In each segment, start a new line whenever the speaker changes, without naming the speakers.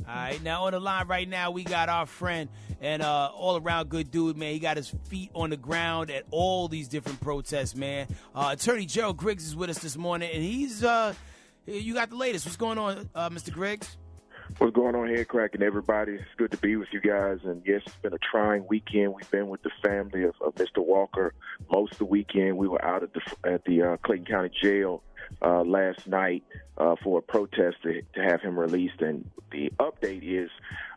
All right, now on the line right now, we got our friend and all-around good dude, man. He got his feet on the ground at all these different protests, man. Attorney Gerald Griggs is with us this morning, and he's you got the latest. What's going on, Mr. Griggs?
What's going on here, Crack, and everybody? It's good to be with you guys. And yes, it's been a trying weekend. We've been with the family of Mr. Walker most of the weekend. We were out at the Clayton County Jail last night for a protest to have him released. And the update is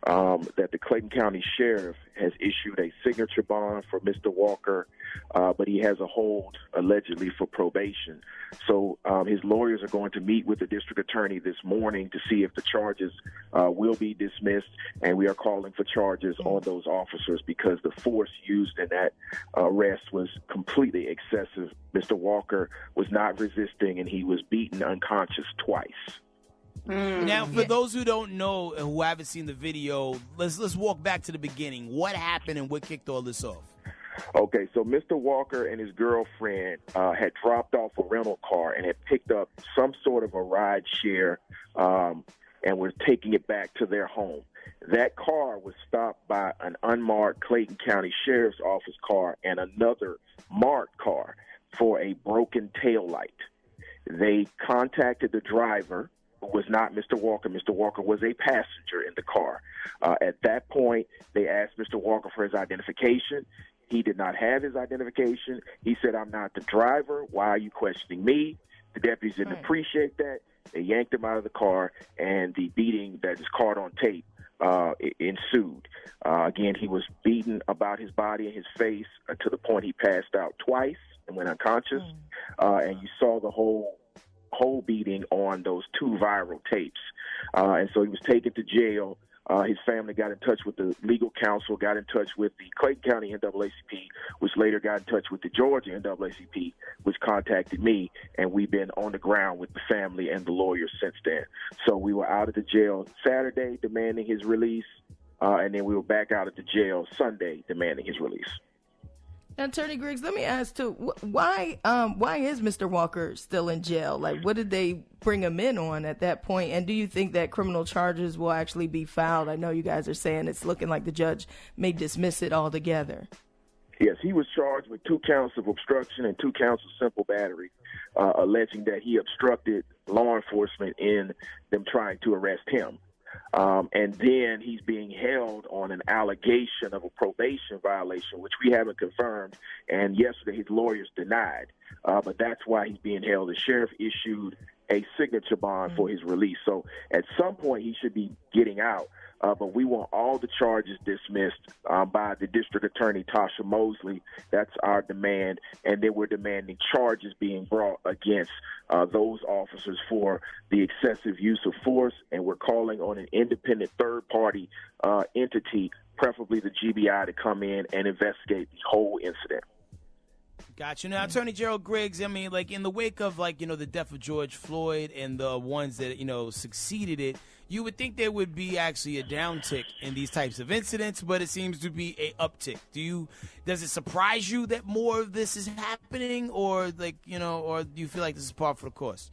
that the Clayton County Sheriff has issued a signature bond for Mr. Walker, but he has a hold allegedly for probation. So his lawyers are going to meet with the district attorney this morning to see if the charges will be dismissed, and we are calling for charges on those officers because the force used in that arrest was completely excessive. Mr. Walker was not resisting, and he was beaten unconscious twice.
Now, for those who don't know and who haven't seen the video, let's walk back to the beginning. What happened and what kicked all this off?
Okay, so Mr. Walker and his girlfriend had dropped off a rental car and had picked up some sort of a ride share and were taking it back to their home. That car was stopped by an unmarked Clayton County Sheriff's Office car and another marked car for a broken taillight. They contacted the driver, who was not Mr. Walker. Mr. Walker was a passenger in the car. At that point, they asked Mr. Walker for his identification. He did not have his identification. He said, "I'm not the driver. Why are you questioning me?" The deputies didn't appreciate that. They yanked him out of the car, and the beating that is caught on tape ensued. Again, he was beaten about his body and his face to the point he passed out twice and went unconscious. And you saw the whole beating on those two viral tapes. And so he was taken to jail. His family got in touch with the legal counsel, got in touch with the Clayton County NAACP, which later got in touch with the Georgia NAACP, which contacted me, and we've been on the ground with the family and the lawyers since then. So we were out at the jail Saturday demanding his release, and then we were back out at the jail Sunday demanding his release.
Attorney Griggs, let me ask too, why is Mr. Walker still in jail? Like, what did they bring him in on at that point? And do you think that criminal charges will actually be filed? I know you guys are saying it's looking like the judge may dismiss it altogether.
Yes, he was charged with 2 counts of obstruction and 2 counts of simple battery, alleging that he obstructed law enforcement in them trying to arrest him. And then he's being held on an allegation of a probation violation, which we haven't confirmed. And yesterday his lawyers denied. But that's why he's being held. The sheriff issued a signature bond for his release. So at some point he should be getting out. But we want all the charges dismissed by the district attorney, Tasha Mosley. That's our demand. And then we're demanding charges being brought against those officers for the excessive use of force. And we're calling on an independent third-party entity, preferably the GBI, to come in and investigate the whole incident.
Gotcha. Now, Attorney Gerald Griggs, I mean, like, in the wake of, like, the death of George Floyd and the ones that, succeeded it, you would think there would be actually a downtick in these types of incidents, but it seems to be a uptick. Does it surprise you that more of this is happening, or, or do you feel like this is par for the course?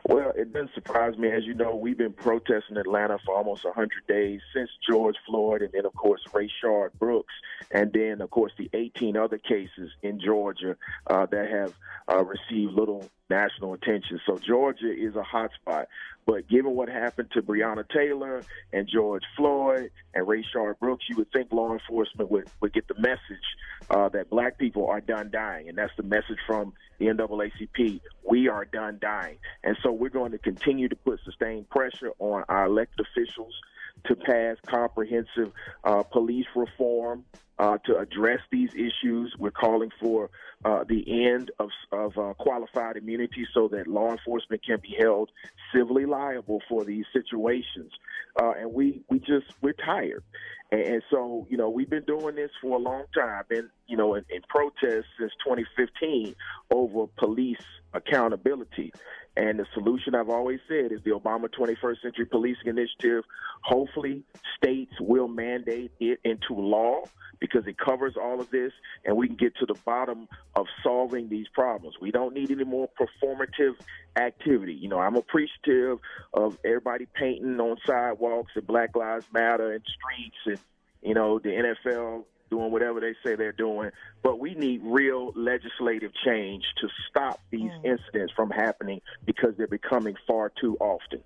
Well, it doesn't surprise me. As you know, we've been protesting Atlanta for almost 100 days since George Floyd, and then, of course, Rayshard Brooks, and then, of course, the 18 other cases in Georgia that have received little national attention. So Georgia is a hot spot. But given what happened to Breonna Taylor and George Floyd and Rayshard Brooks, you would think law enforcement would get the message that black people are done dying. And that's the message from the NAACP. We are done dying. And so we're going to continue to put sustained pressure on our elected officials to pass comprehensive police reform to address these issues. We're calling for the end of qualified immunity so that law enforcement can be held civilly liable for these situations. And we're tired. And so, we've been doing this for a long time, and, in protests since 2015 over police accountability. And the solution, I've always said, is the Obama 21st Century Policing Initiative. Hopefully, states will mandate it into law because it covers all of this, and we can get to the bottom of solving these problems. We don't need any more performative activity. You know, I'm appreciative of everybody painting on sidewalks and Black Lives Matter and streets and, you know, the NFL doing whatever they say they're doing. But we need real legislative change to stop these incidents from happening because they're becoming far too often.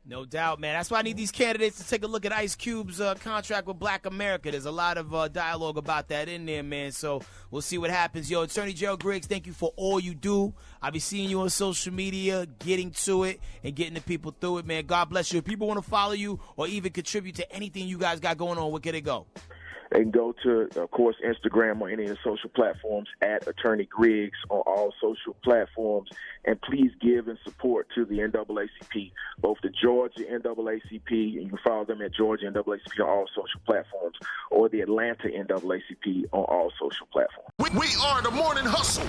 No doubt, man. That's why I need these candidates to take a look at Ice Cube's contract with Black America. There's a lot of dialogue about that in there, man. So we'll see what happens. Yo, Attorney Gerald Griggs, thank you for all you do. I'll be seeing you on social media, getting to it, and getting the people through it, man. God bless you. If people want to follow you or even contribute to anything you guys got going on, where can they go?
They can go to, of course, Instagram or any of the social platforms at Attorney Griggs on all social platforms. And please give and support to the NAACP, both the Georgia NAACP, and you can follow them at Georgia NAACP on all social platforms, or the Atlanta NAACP on all social platforms.
We are the Morning Hustle.